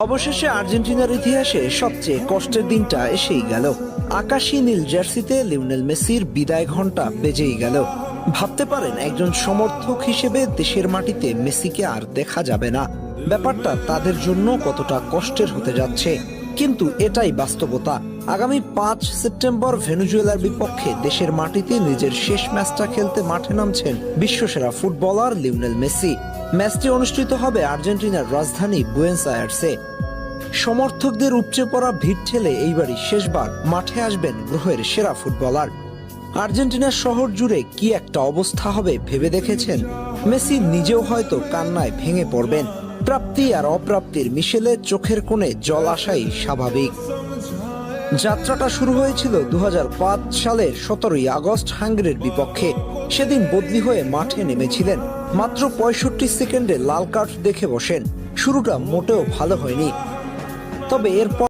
অবশেষে আর্জেন্টিনার ইতিহাসে সবচেয়ে কষ্টের দিনটা এসেই গেল। আকাশী নীল জার্সিতে লিওনেল মেসির বিদায় ঘণ্টা বেজেই গেল। ভাবতে পারেন একজন সমর্থক হিসেবে দেশের মাটিতে মেসিকে আর দেখা যাবে না। ব্যাপারটা তাদের জন্য কতটা কষ্টের হতে যাচ্ছে, কিন্তু এটাই বাস্তবতা। আগামী 5 সেপ্টেম্বর ভেনেজুয়েলার বিপক্ষে দেশের মাটিতে নিজের শেষ ম্যাচটা খেলতে মাঠে নামছেন বিশ্বসেরা ফুটবলার লিওনেল মেসি। ম্যাচটি অনুষ্ঠিত হবে আর্জেন্টিনার রাজধানী বুয়েনোস আয়ার্সে। সমর্থকদের উপচে পড়া ভিড় ঠেলে এইবারই শেষবার মাঠে আসবেন গ্রহের সেরা ফুটবলার। আর্জেন্টিনার শহর জুড়ে কি একটা অবস্থা হবে ভেবে দেখেছেন? মেসি নিজেও হয়তো কান্নায় ভেঙে পড়বেন। প্রাপ্তি আর অপ্রাপ্তির মিশেলে চোখের কোণে জল আসাই স্বাভাবিক। যাত্রাটা শুরু হয়েছিল 2005 সালের 17ই আগস্ট হাঙ্গেরির বিপক্ষে। সেদিন বদলি হয়ে মাঠে নেমেছিলেন। মাত্র 65 সেকেন্ডে লাল কার্ড দেখে বসেন। শুরুটা মোটেও ভালো হয়নি, তবে এরপর